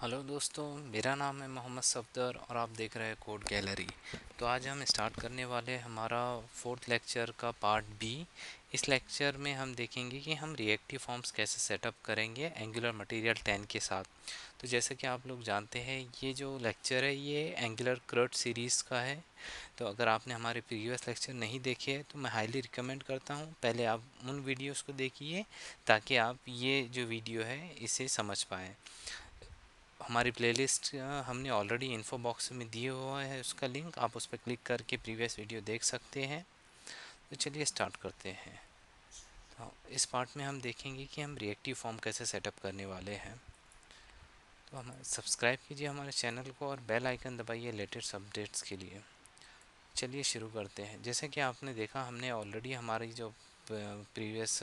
Hello दोस्तों, मेरा नाम है मोहम्मद सफदर और आप देख रहे हैं कोड गैलरी। तो आज हम स्टार्ट करने वाले हैं हमारा फोर्थ लेक्चर का पार्ट बी। इस लेक्चर में हम देखेंगे कि हम रिएक्टिव फॉर्म्स कैसे सेटअप करेंगे एंगुलर मटेरियल 10 के साथ। तो जैसे कि आप लोग जानते हैं, ये जो लेक्चर है ये एंगुलर क्रट सीरीज़ का है। तो अगर आपने हमारे प्रीवियस लेक्चर नहीं देखे हैं तो मैं हाईली रिकमेंड करता हूँ पहले आप उन वीडियोस को देखिए, ताकि आप ये जो वीडियो है इसे समझ पाएँ। हमारी प्लेलिस्ट हमने ऑलरेडी इन्फो बॉक्स में दिए हुआ है, उसका लिंक आप उस पर क्लिक करके प्रीवियस वीडियो देख सकते हैं। तो चलिए स्टार्ट करते हैं। तो इस पार्ट में हम देखेंगे कि हम रिएक्टिव फॉर्म कैसे सेटअप करने वाले हैं। तो हम सब्सक्राइब कीजिए हमारे चैनल को और बेल आइकन दबाइए लेटेस्ट अपडेट्स के लिए। चलिए शुरू करते हैं। जैसे कि आपने देखा, हमने ऑलरेडी हमारी जो प्रीवियस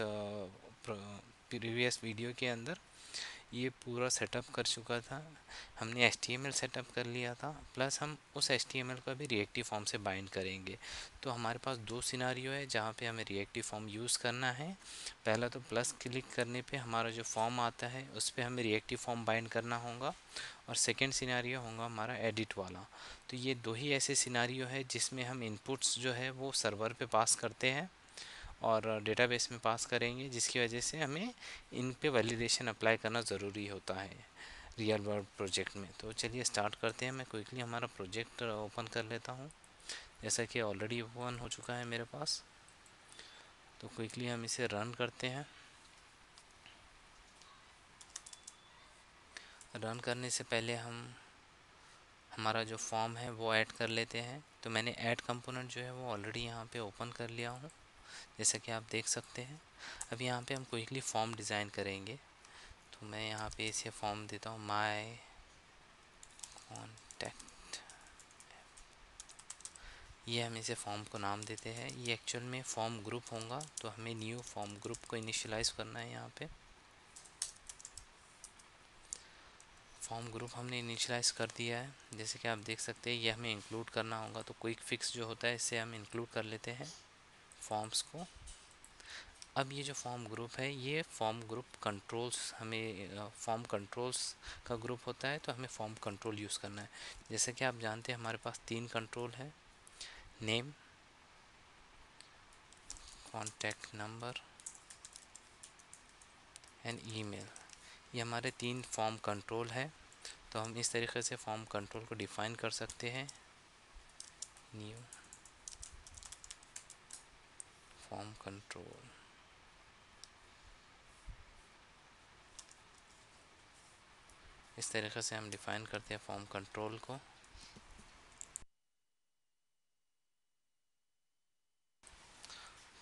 वीडियो के अंदर ये पूरा सेटअप कर चुका था। हमने HTML सेटअप कर लिया था, प्लस हम उस HTML का भी रिएक्टिव फॉर्म से बाइंड करेंगे। तो हमारे पास दो सिनारियो है जहाँ पे हमें रिएक्टिव फॉर्म यूज़ करना है। पहला तो प्लस क्लिक करने पे हमारा जो फॉर्म आता है उस पर हमें रिएक्टिव फॉर्म बाइंड करना होगा, और सेकेंड सिनारियो होगा हमारा एडिट वाला। तो ये दो ही ऐसे सिनारियो है जिसमें हम इनपुट्स जो है वो सर्वर पे पास करते हैं और डेटाबेस में पास करेंगे, जिसकी वजह से हमें इन पे वैलिडेशन अप्लाई करना ज़रूरी होता है रियल वर्ल्ड प्रोजेक्ट में। तो चलिए स्टार्ट करते हैं। मैं क्विकली हमारा प्रोजेक्ट ओपन कर लेता हूँ, जैसा कि ऑलरेडी ओपन हो चुका है मेरे पास। तो क्विकली हम इसे रन करते हैं। रन करने से पहले हम हमारा जो फॉर्म है वो ऐड कर लेते हैं। तो मैंने ऐड कंपोनेंट जो है वो ऑलरेडी यहाँ पे ओपन कर लिया हूँ, जैसा कि आप देख सकते हैं। अब यहाँ पे हम क्विकली फॉर्म डिज़ाइन करेंगे। तो मैं यहाँ पे इसे फॉर्म देता हूँ माय कॉन्टैक्ट। ये हम इसे फॉर्म को नाम देते हैं। ये एक्चुअल में फॉर्म ग्रुप होगा, तो हमें न्यू फॉर्म ग्रुप को इनिशियलाइज करना है। यहाँ पे फॉर्म ग्रुप हमने इनिशियलाइज कर दिया है, जैसे कि आप देख सकते हैं। ये हमें इंक्लूड करना होगा, तो क्विक फिक्स जो होता है इससे हम इंक्लूड कर लेते हैं फॉर्म्स को। अब ये जो फॉर्म ग्रुप है ये फॉर्म ग्रुप कंट्रोल्स, हमें फॉर्म कंट्रोल्स का ग्रुप होता है, तो हमें फॉर्म कंट्रोल यूज़ करना है। जैसे कि आप जानते हैं हमारे पास तीन कंट्रोल है, name, contact number and email. ये हमारे तीन फॉर्म कंट्रोल है। तो हम इस तरीके से फॉर्म कंट्रोल को डिफ़ाइन कर सकते हैं। न्यू फॉर्म कंट्रोल, इस तरीके से हम डिफ़ाइन करते हैं फॉर्म कंट्रोल को।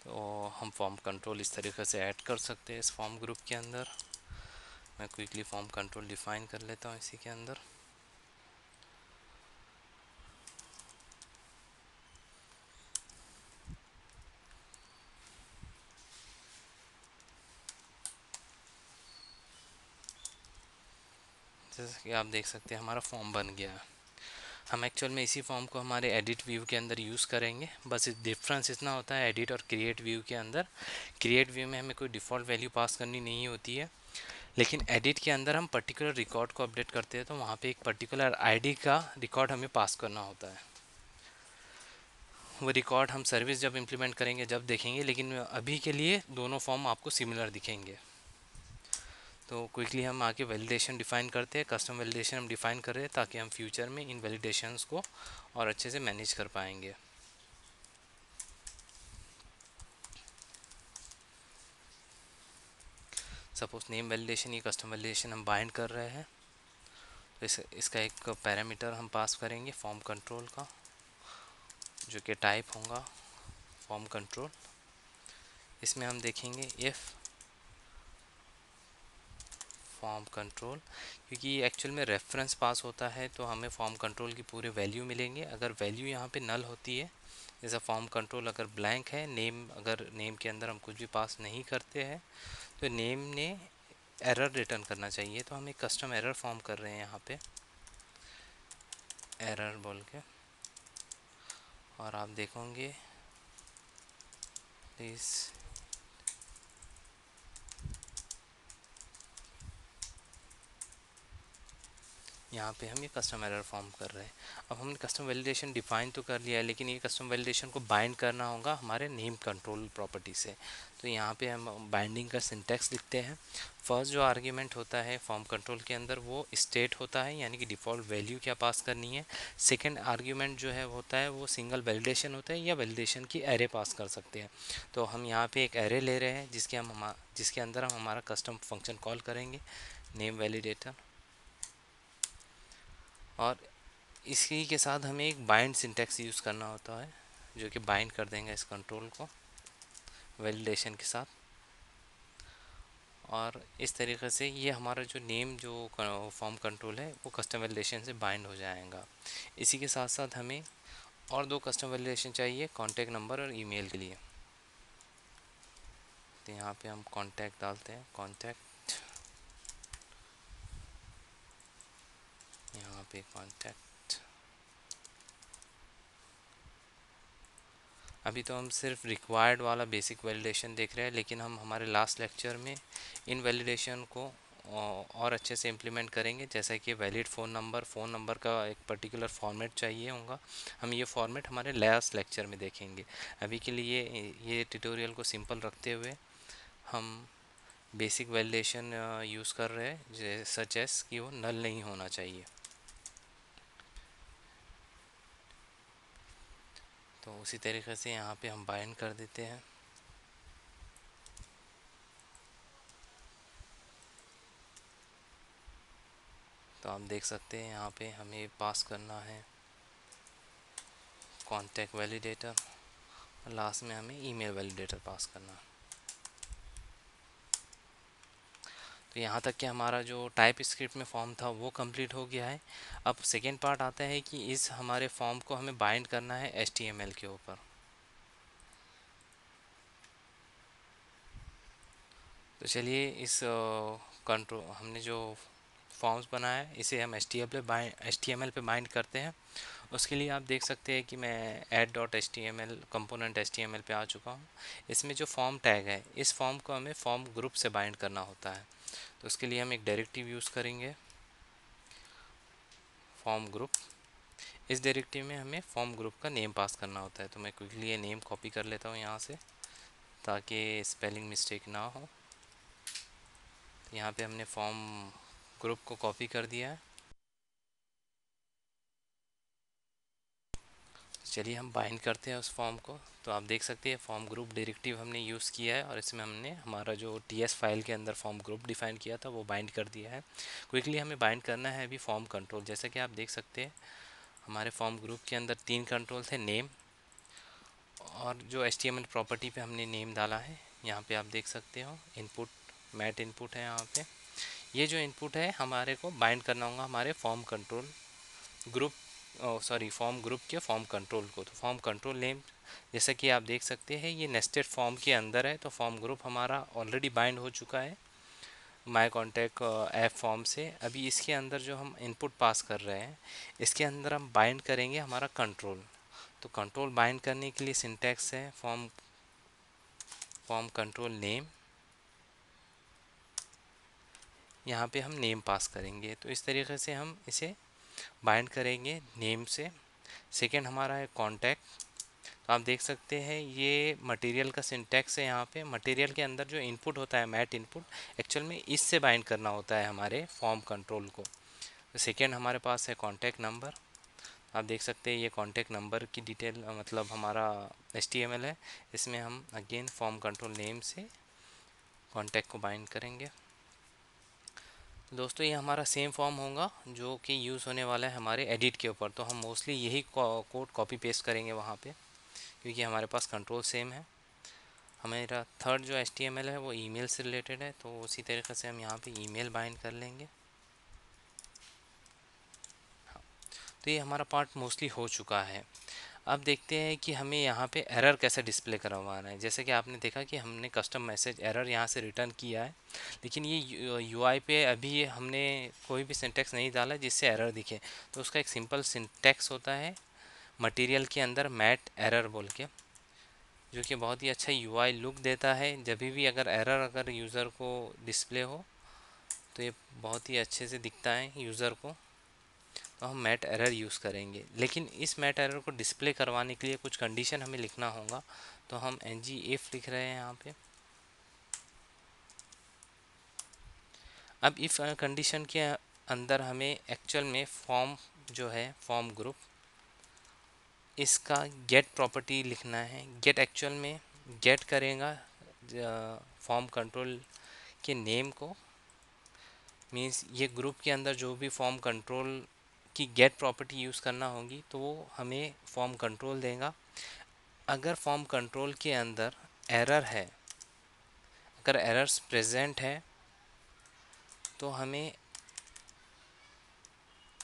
तो हम फॉर्म कंट्रोल इस तरीके से ऐड कर सकते हैं इस फॉर्म ग्रुप के अंदर। मैं क्विकली फॉर्म कंट्रोल डिफ़ाइन कर लेता हूँ इसी के अंदर। जैसे कि आप देख सकते हैं हमारा फॉर्म बन गया है। हम एक्चुअल में इसी फॉर्म को हमारे एडिट व्यू के अंदर यूज़ करेंगे। बस डिफरेंस इतना होता है एडिट और क्रिएट व्यू के अंदर। क्रिएट व्यू में हमें कोई डिफ़ॉल्ट वैल्यू पास करनी नहीं होती है, लेकिन एडिट के अंदर हम पर्टिकुलर रिकॉर्ड को अपडेट करते हैं, तो वहाँ पे एक पर्टिकुलर आईडी का रिकॉर्ड हमें पास करना होता है। वो रिकॉर्ड हम सर्विस जब इम्प्लीमेंट करेंगे जब देखेंगे, लेकिन अभी के लिए दोनों फॉर्म आपको सिमिलर दिखेंगे। तो क्विकली हम आके वैलिडेशन डिफ़ाइन करते हैं, कस्टम वैलिडेशन हम डिफ़ाइन कर रहे हैं, ताकि हम फ्यूचर में इन वैलिडेशंस को और अच्छे से मैनेज कर पाएंगे। सपोज नेम वैलिडेशन, ये कस्टम वैलिडेशन हम बाइंड कर रहे हैं, तो इसका एक पैरामीटर हम पास करेंगे फॉर्म कंट्रोल का, जो कि टाइप होगा फॉर्म कंट्रोल। इसमें हम देखेंगे इफ़ फॉर्म कंट्रोल, क्योंकि एक्चुअल में रेफरेंस पास होता है तो हमें फॉर्म कंट्रोल की पूरे वैल्यू मिलेंगे। अगर वैल्यू यहाँ पे नल होती है, जैसा फॉर्म कंट्रोल अगर ब्लैंक है, नेम अगर नेम के अंदर हम कुछ भी पास नहीं करते हैं, तो नेम ने एरर रिटर्न करना चाहिए। तो हम एक कस्टम एरर फॉर्म कर रहे हैं यहाँ पे, एरर बोल के। और आप देखोगे प्लीज़ यहाँ पे हम ये कस्टम एरर फॉर्म कर रहे हैं। अब हमने कस्टम वैलिडेशन डिफाइन तो कर लिया है, लेकिन ये कस्टम वैलिडेशन को बाइंड करना होगा हमारे नेम कंट्रोल प्रॉपर्टी से। तो यहाँ पे हम बाइंडिंग का सिंटैक्स लिखते हैं। फर्स्ट जो आर्ग्यूमेंट होता है फॉर्म कंट्रोल के अंदर वो स्टेट होता है, यानी कि डिफ़ॉल्ट वैल्यू क्या पास करनी है। सेकेंड आर्ग्यूमेंट जो है होता है वो सिंगल वैलिडेशन होता है, या वैलिडेशन की एरे पास कर सकते हैं। तो हम यहाँ पे एक एरे ले रहे हैं जिसके अंदर हम हमारा कस्टम फंक्शन कॉल करेंगे, नेम वैलिडेटर। और इसी के साथ हमें एक बाइंड सिंटैक्स यूज़ करना होता है, जो कि बाइंड कर देंगे इस कंट्रोल को वैलिडेशन के साथ। और इस तरीके से ये हमारा जो नेम जो फॉर्म कंट्रोल है वो कस्टम वैलिडेशन से बाइंड हो जाएगा। इसी के साथ साथ हमें और दो कस्टम वैलिडेशन चाहिए, कॉन्टैक्ट नंबर और ईमेल के लिए। तो यहाँ पे हम कॉन्टैक्ट डालते हैं, कॉन्टैक्ट, यहाँ पे कॉन्टैक्ट। अभी तो हम सिर्फ रिक्वायर्ड वाला बेसिक वैलिडेशन देख रहे हैं, लेकिन हम हमारे लास्ट लेक्चर में इन वैलिडेशन को और अच्छे से इम्प्लीमेंट करेंगे। जैसा कि वैलिड फ़ोन नंबर का एक पर्टिकुलर फॉर्मेट चाहिए होगा, हम ये फॉर्मेट हमारे लास्ट लेक्चर में देखेंगे। अभी के लिए ये ट्यूटोरियल को सिंपल रखते हुए हम बेसिक वैलिडेशन यूज़ कर रहे हैं, सच एस कि वो नल नहीं होना चाहिए। तो उसी तरीके से यहाँ पे हम बाइंड कर देते हैं। तो आप देख सकते हैं यहाँ पे हमें पास करना है कॉन्टैक्ट वैलिडेटर, और लास्ट में हमें ईमेल वैलिडेटर पास करना है। तो यहाँ तक कि हमारा जो टाइप स्क्रिप्ट में फॉर्म था वो कंप्लीट हो गया है। अब सेकेंड पार्ट आता है कि इस हमारे फॉर्म को हमें बाइंड करना है HTML के ऊपर। तो चलिए इस कंट्रोल हमने जो फॉर्म्स बनाया है इसे हम HTML पे बाइंड करते हैं। उसके लिए आप देख सकते हैं कि मैं add.html कंपोनेंट HTML पे आ चुका हूँ। इसमें जो फॉर्म टैग है इस फॉर्म को हमें फॉर्म ग्रुप से बाइंड करना होता है। तो उसके लिए हम एक डायरेक्टिव यूज़ करेंगे, फॉर्म ग्रुप। इस डायरेक्टिव में हमें फॉर्म ग्रुप का नेम पास करना होता है। तो मैं क्विकली ये नेम कॉपी कर लेता हूँ यहाँ से, ताकि स्पेलिंग मिस्टेक ना हो। तो यहाँ पे हमने फॉर्म ग्रुप को कॉपी कर दिया है। चलिए हम बाइंड करते हैं उस फॉर्म को। तो आप देख सकते हैं फॉर्म ग्रुप डायरेक्टिव हमने यूज़ किया है, और इसमें हमने हमारा जो TS फाइल के अंदर फॉर्म ग्रुप डिफाइन किया था वो बाइंड कर दिया है। क्विकली हमें बाइंड करना है अभी फॉर्म कंट्रोल। जैसा कि आप देख सकते हैं हमारे फॉर्म ग्रुप के अंदर 3 कंट्रोल थे, नेम, और जो HTML प्रॉपर्टी पे हमने नेम डाला है यहाँ पे आप देख सकते हो इनपुट, मैट इनपुट है यहाँ पे। ये जो इनपुट है हमारे को बाइंड करना होगा हमारे form control group, form group के फॉर्म कंट्रोल को। तो फॉर्म कंट्रोल नेम जैसा कि आप देख सकते हैं ये नेस्टेड फॉर्म के अंदर है। तो फॉर्म ग्रुप हमारा ऑलरेडी बाइंड हो चुका है माय कॉन्टैक्ट ऐप फॉर्म से। अभी इसके अंदर जो हम इनपुट पास कर रहे हैं इसके अंदर हम बाइंड करेंगे हमारा कंट्रोल। तो कंट्रोल बाइंड करने के लिए सिंटैक्स है फॉर्म कंट्रोल नेम, यहाँ पे हम नेम पास करेंगे। तो इस तरीके से हम इसे बाइंड करेंगे नेम से। सेकेंड हमारा है कॉन्टैक्ट। तो आप देख सकते हैं ये मटेरियल का सिंटैक्स है। यहाँ पे मटेरियल के अंदर जो इनपुट होता है मैट इनपुट, एक्चुअल में इससे बाइंड करना होता है हमारे फॉर्म कंट्रोल को। तो सेकेंड हमारे पास है कॉन्टैक्ट नंबर। आप देख सकते हैं ये कॉन्टैक्ट नंबर की डिटेल मतलब हमारा HTML है। इसमें हम अगेन फॉर्म कंट्रोल नेम से कॉन्टैक्ट को बाइंड करेंगे। दोस्तों ये हमारा सेम फॉर्म होगा जो कि यूज़ होने वाला है हमारे एडिट के ऊपर। तो हम मोस्टली यही कोड कॉपी पेस्ट करेंगे वहाँ पे, क्योंकि हमारे पास कंट्रोल सेम है। हमारा थर्ड जो HTML है वो ईमेल से रिलेटेड है, तो उसी तरीके से हम यहाँ पे ईमेल बाइंड कर लेंगे। हाँ, तो ये हमारा पार्ट मोस्टली हो चुका है। अब देखते हैं कि हमें यहाँ पे एरर कैसे डिस्प्ले करवाना है। जैसे कि आपने देखा कि हमने कस्टम मैसेज एरर यहाँ से रिटर्न किया है, लेकिन ये UI पे अभी ये हमने कोई भी सिंटैक्स नहीं डाला जिससे एरर दिखे। तो उसका एक सिंपल सिंटैक्स होता है मटेरियल के अंदर मैट एरर बोल के, जो कि बहुत ही अच्छा UI लुक देता है। जब भी अगर यूज़र को डिस्प्ले हो तो ये बहुत ही अच्छे से दिखता है यूज़र को। तो हम मैट एरर यूज़ करेंगे, लेकिन इस मैट एरर को डिस्प्ले करवाने के लिए कुछ कंडीशन हमें लिखना होगा। तो हम ng if लिख रहे हैं यहाँ पे। अब इफ़ कंडीशन के अंदर हमें एक्चुअल में फॉर्म जो है फॉर्म ग्रुप, इसका गेट प्रॉपर्टी लिखना है। गेट एक्चुअल में गेट करेगा फॉर्म कंट्रोल के नेम को, मीन्स ये ग्रुप के अंदर जो भी फॉर्म कंट्रोल की गेट प्रॉपर्टी यूज़ करना होगी तो वो हमें फॉर्म कंट्रोल देगा। अगर फॉर्म कंट्रोल के अंदर एरर है, अगर एरर्स प्रेजेंट है, तो हमें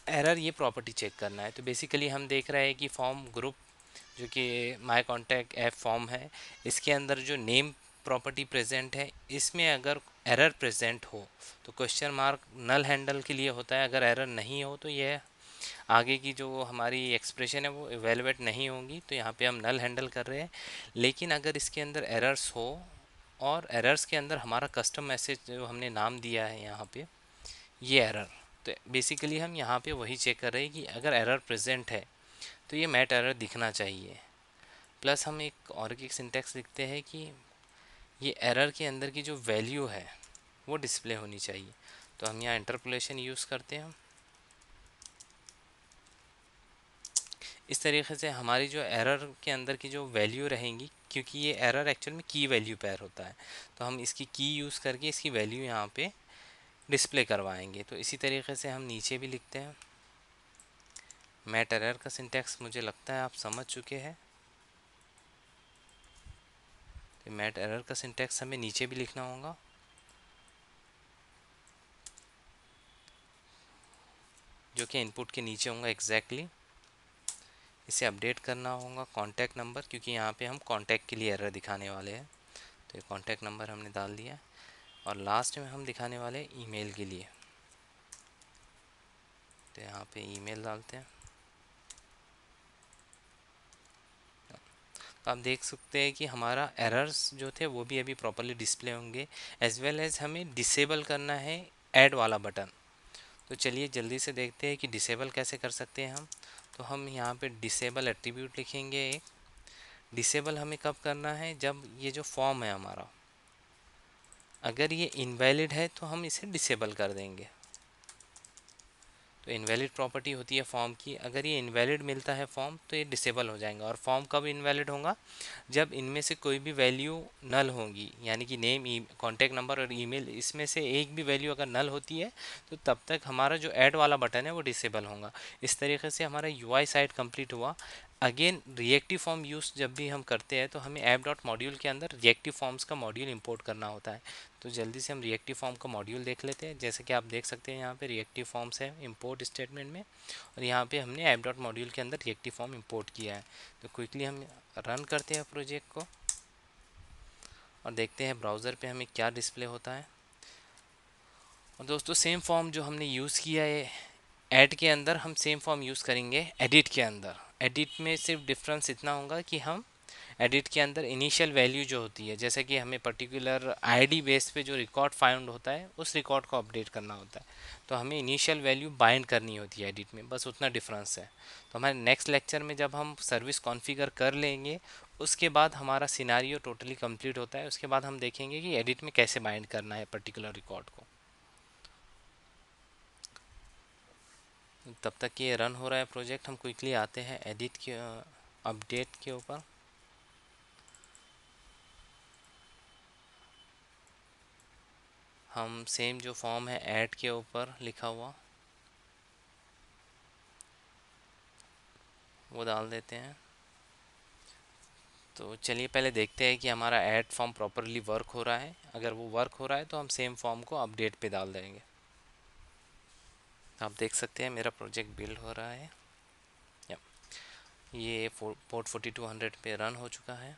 एरर ये प्रॉपर्टी चेक करना है। तो बेसिकली हम देख रहे हैं कि फॉर्म ग्रुप जो कि माय कॉन्टैक्ट ऐप फॉर्म है, इसके अंदर जो नेम प्रॉपर्टी प्रेजेंट है, इसमें अगर एरर प्रेजेंट हो तो क्वेश्चन मार्क नल हैंडल के लिए होता है। अगर एरर नहीं हो तो यह आगे की जो हमारी एक्सप्रेशन है वो इवेलुएट नहीं होंगी, तो यहाँ पे हम नल हैंडल कर रहे हैं। लेकिन अगर इसके अंदर एरर्स हो और एरर्स के अंदर हमारा कस्टम मैसेज जो हमने नाम दिया है यहाँ पे, ये एरर, तो बेसिकली हम यहाँ पे वही चेक कर रहे हैं कि अगर एरर प्रेजेंट है तो ये मैट एरर दिखना चाहिए। प्लस हम एक और एक सिंटैक्स लिखते हैं कि ये एरर के अंदर की जो वैल्यू है वो डिस्प्ले होनी चाहिए। तो हम यहाँ इंटरपोलेशन यूज़ करते हैं। इस तरीके से हमारी जो एरर के अंदर की जो वैल्यू रहेंगी, क्योंकि ये एरर एक्चुअल में की वैल्यू पैर होता है, तो हम इसकी की यूज़ करके इसकी वैल्यू यहाँ पे डिस्प्ले करवाएंगे। तो इसी तरीके से हम नीचे भी लिखते हैं। मैट एरर का सिंटैक्स मुझे लगता है आप समझ चुके हैं। तो मैट एरर का सिंटैक्स हमें नीचे भी लिखना होगा। जो कि इनपुट के नीचे होगा एग्जैक्टली। इसे अपडेट करना होगा कॉन्टैक्ट नंबर, क्योंकि यहाँ पे हम कॉन्टैक्ट के लिए एरर दिखाने वाले हैं। तो ये कॉन्टैक्ट नंबर हमने डाल दिया और लास्ट में हम दिखाने वाले हैं ईमेल के लिए। तो यहाँ पे ईमेल डालते हैं। तो आप देख सकते हैं कि हमारा एरर्स जो थे वो भी अभी प्रॉपरली डिस्प्ले होंगे। एज वेल एज हमें डिसेबल करना है ऐड वाला बटन। तो चलिए जल्दी से देखते हैं कि डिसेबल कैसे कर सकते हैं हम। तो हम यहाँ पे डिसेबल एट्रीब्यूट लिखेंगे। डिसेबल हमें कब करना है, जब ये जो फॉर्म है हमारा, अगर ये इनवैलिड है तो हम इसे डिसेबल कर देंगे। तो इनवैलिड प्रॉपर्टी होती है फॉर्म की, अगर ये इनवैलिड मिलता है फॉर्म तो ये डिसेबल हो जाएगा। और फॉर्म कब इनवैलिड होगा, जब इनमें से कोई भी वैल्यू नल होगी, यानी कि नेम, कॉन्टैक्ट नंबर और ईमेल, इसमें से एक भी वैल्यू अगर नल होती है तो तब तक हमारा जो ऐड वाला बटन है वो डिसेबल होगा। इस तरीके से हमारा यूआई साइट कंप्लीट हुआ। अगेन रिएक्टिव फॉर्म यूज़ जब भी हम करते हैं तो हमें ऐप डॉट मॉड्यूल के अंदर रिएक्टिव फॉर्म्स का मॉड्यूल इंपोर्ट करना होता है। तो जल्दी से हम रिएक्टिव फॉर्म का मॉड्यूल देख लेते हैं। जैसे कि आप देख सकते हैं यहाँ पे रिएक्टिव फॉर्म्स है इंपोर्ट स्टेटमेंट में, और यहाँ पे हमने ऐप डॉट मॉड्यूल के अंदर रिएक्टिव फॉर्म इंपोर्ट किया है। तो क्विकली हम रन करते हैं प्रोजेक्ट को और देखते हैं ब्राउज़र पे हमें क्या डिस्प्ले होता है। और दोस्तों सेम फॉर्म जो हमने यूज़ किया है ऐड के अंदर, हम सेम फॉर्म यूज़ करेंगे एडिट के अंदर। एडिट में सिर्फ डिफरेंस इतना होगा कि हम एडिट के अंदर इनिशियल वैल्यू जो होती है, जैसे कि हमें पर्टिकुलर आईडी बेस पे जो रिकॉर्ड फाइंड होता है उस रिकॉर्ड को अपडेट करना होता है, तो हमें इनिशियल वैल्यू बाइंड करनी होती है एडिट में, बस उतना डिफरेंस है। तो हमारे नेक्स्ट लेक्चर में जब हम सर्विस कॉन्फ़िगर कर लेंगे उसके बाद हमारा सिनारियो टोटली कंप्लीट होता है। उसके बाद हम देखेंगे कि एडिट में कैसे बाइंड करना है पर्टिकुलर रिकॉर्ड को। तब तक ये रन हो रहा है प्रोजेक्ट, हम क्विकली आते हैं एडिट के अपडेट के ऊपर। हम सेम जो फॉर्म है ऐड के ऊपर लिखा हुआ वो डाल देते हैं। तो चलिए पहले देखते हैं कि हमारा ऐड फॉर्म प्रॉपरली वर्क हो रहा है। अगर वो वर्क हो रहा है तो हम सेम फॉर्म को अपडेट पे डाल देंगे। आप देख सकते हैं मेरा प्रोजेक्ट बिल्ड हो रहा है। या ये पोर्ट 4200 पे रन हो चुका है।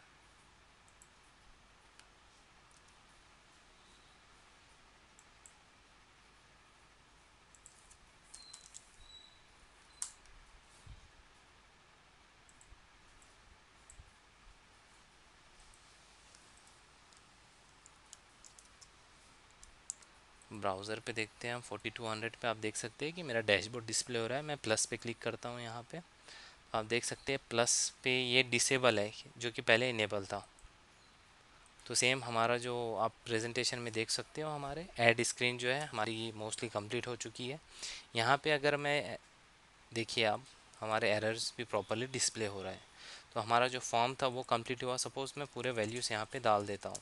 ब्राउज़र पे देखते हैं हम 4200 पे। आप देख सकते हैं कि मेरा डैशबोर्ड डिस्प्ले हो रहा है। मैं प्लस पे क्लिक करता हूँ यहाँ पे, आप देख सकते हैं प्लस पे ये डिसेबल है जो कि पहले इनेबल था। तो सेम हमारा जो आप प्रेजेंटेशन में देख सकते हो, हमारे ऐड स्क्रीन जो है हमारी मोस्टली कंप्लीट हो चुकी है। यहाँ पे अगर मैं देखिए आप, हमारे एरर्स भी प्रॉपरली डिस्प्ले हो रहा है। तो हमारा जो फॉर्म था वो कंप्लीट हुआ। सपोज़ मैं पूरे वैल्यूज़ यहाँ पे डाल देता हूँ,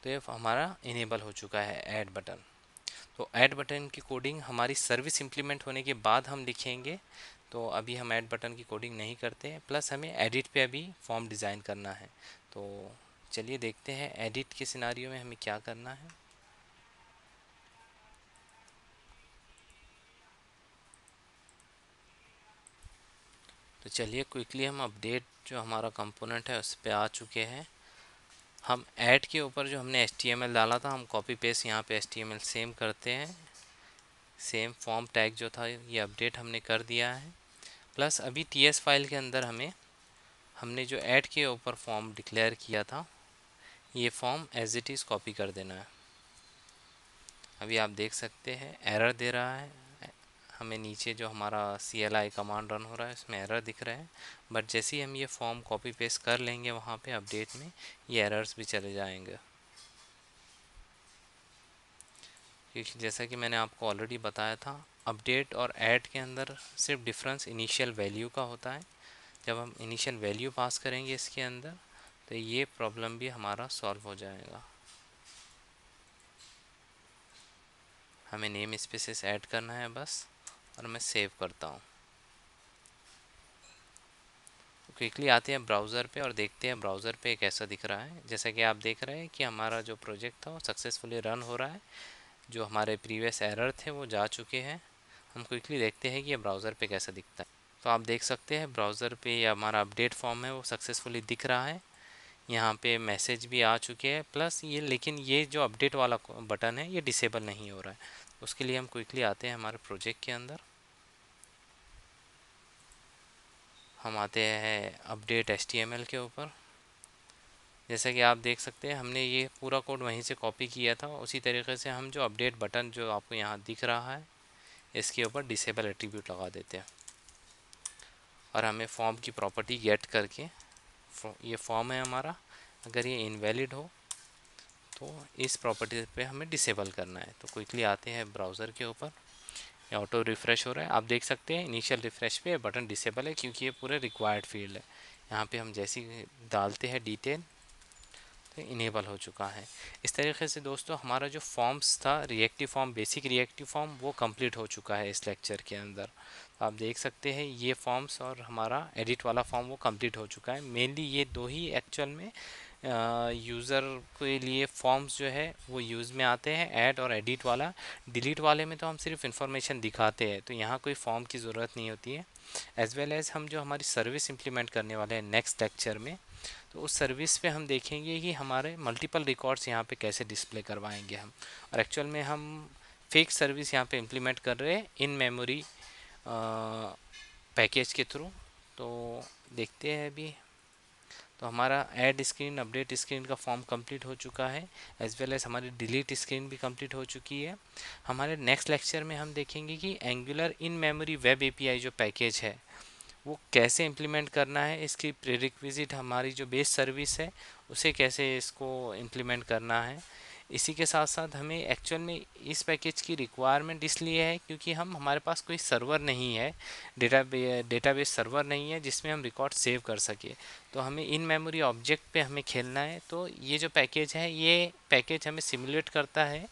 तो ये हमारा इनेबल हो चुका है ऐड बटन। तो ऐड बटन की कोडिंग हमारी सर्विस इंप्लीमेंट होने के बाद हम लिखेंगे। तो अभी हम ऐड बटन की कोडिंग नहीं करते हैं। प्लस हमें एडिट पे अभी फॉर्म डिज़ाइन करना है। तो चलिए देखते हैं एडिट के सिनारियो में हमें क्या करना है। तो चलिए क्विकली हम अपडेट जो हमारा कंपोनेंट है उस पर आ चुके हैं। हम ऐड के ऊपर जो हमने HTML डाला था, हम कॉपी पेस्ट यहाँ पे HTML सेम करते हैं। सेम फॉर्म टैग जो था ये अपडेट हमने कर दिया है। प्लस अभी TS फाइल के अंदर हमने जो ऐड के ऊपर फॉर्म डिक्लेयर किया था, ये form as it is copy कर देना है। अभी आप देख सकते हैं एरर दे रहा है हमें। नीचे जो हमारा CLI कमांड रन हो रहा है उसमें एरर दिख रहा है। बट जैसे ही हम ये फॉर्म कॉपी पेस्ट कर लेंगे वहाँ पे अपडेट में, ये एरर्स भी चले जाएंगे। क्योंकि जैसा कि मैंने आपको ऑलरेडी बताया था, अपडेट और ऐड के अंदर सिर्फ डिफरेंस इनिशियल वैल्यू का होता है। जब हम इनिशियल वैल्यू पास करेंगे इसके अंदर, तो ये प्रॉब्लम भी हमारा सॉल्व हो जाएगा। हमें नेम स्पेसेस ऐड करना है बस, और मैं सेव करता हूँ। क्विकली आते हैं ब्राउज़र पे और देखते हैं ब्राउज़र पे कैसा दिख रहा है। जैसा कि आप देख रहे हैं कि हमारा जो प्रोजेक्ट था वो सक्सेसफुली रन हो रहा है। जो हमारे प्रीवियस एरर थे वो जा चुके हैं। हम क्विकली देखते हैं कि ये ब्राउज़र पे कैसा दिखता है। तो आप देख सकते हैं ब्राउज़र पे ये हमारा अपडेट फॉर्म है वो सक्सेसफुली दिख रहा है। यहाँ पे मैसेज भी आ चुके हैं। प्लस ये, लेकिन ये जो अपडेट वाला बटन है ये डिसेबल नहीं हो रहा है। उसके लिए हम क्विकली आते हैं हमारे प्रोजेक्ट के अंदर। हम आते हैं अपडेट HTML के ऊपर। जैसा कि आप देख सकते हैं हमने ये पूरा कोड वहीं से कॉपी किया था। उसी तरीके से हम जो अपडेट बटन जो आपको यहाँ दिख रहा है, इसके ऊपर डिसेबल एट्रीब्यूट लगा देते हैं। और हमें फॉर्म की प्रॉपर्टी गेट करके, ये फॉर्म है हमारा, अगर ये इनवैलिड हो तो इस प्रॉपर्टी पे हमें डिसेबल करना है। तो क्विकली आते हैं ब्राउज़र के ऊपर। ये ऑटो रिफ़्रेश हो रहा है। आप देख सकते हैं इनिशियल रिफ़्रेश पे बटन डिसेबल है क्योंकि ये पूरे रिक्वायर्ड फील्ड है। यहाँ पे हम जैसे ही डालते हैं डिटेल, तो इनेबल हो चुका है। इस तरीके से दोस्तों हमारा जो फॉर्म्स था, reactive form, basic reactive form, वो कंप्लीट हो चुका है इस लेक्चर के अंदर। तो आप देख सकते हैं ये फॉर्म्स और हमारा एडिट वाला फॉर्म वो कंप्लीट हो चुका है। मेनली ये दो ही एक्चुअल में यूज़र के लिए फॉर्म्स जो है वो यूज़ में आते हैं, ऐड और एडिट वाला। डिलीट वाले में तो हम सिर्फ इन्फॉर्मेशन दिखाते हैं, तो यहाँ कोई फॉर्म की ज़रूरत नहीं होती है। एज वेल एज़ हम जो हमारी सर्विस इंप्लीमेंट करने वाले हैं नेक्स्ट लेक्चर में, तो उस सर्विस पे हम देखेंगे कि हमारे मल्टीपल रिकॉर्ड्स यहाँ पे कैसे डिस्प्ले करवाएंगे हम। और एक्चुअल में हम फेक सर्विस यहाँ पे इम्प्लीमेंट कर रहे हैं इन मेमोरी पैकेज के थ्रू। तो देखते हैं अभी। तो हमारा ऐड स्क्रीन, अपडेट स्क्रीन का फॉर्म कंप्लीट हो चुका है। एज वेल एज हमारी डिलीट स्क्रीन भी कंप्लीट हो चुकी है। हमारे नेक्स्ट लेक्चर में हम देखेंगे कि angular in memory web API जो पैकेज है वो कैसे इम्प्लीमेंट करना है। इसकी प्रीरिक्विजिट हमारी जो बेस सर्विस है उसे कैसे इसको इम्प्लीमेंट करना है। इसी के साथ साथ हमें एक्चुअल में इस पैकेज की रिक्वायरमेंट इसलिए है क्योंकि हमारे पास कोई सर्वर नहीं है, डेटाबेस सर्वर नहीं है जिसमें हम रिकॉर्ड सेव कर सके। तो हमें इन मेमोरी ऑब्जेक्ट पे हमें खेलना है। तो ये जो पैकेज है, ये पैकेज हमें सिमुलेट करता है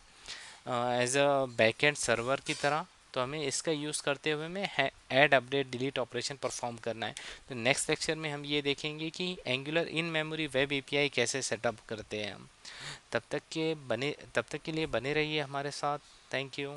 एज अ बैकएंड सर्वर की तरह। तो हमें इसका यूज़ करते हुए हमें add, update, delete operation perform करना है। तो नेक्स्ट लेक्चर में हम ये देखेंगे कि angular in memory web API कैसे सेटअप करते हैं हम। तब तक के लिए बने रहिए हमारे साथ। Thank you.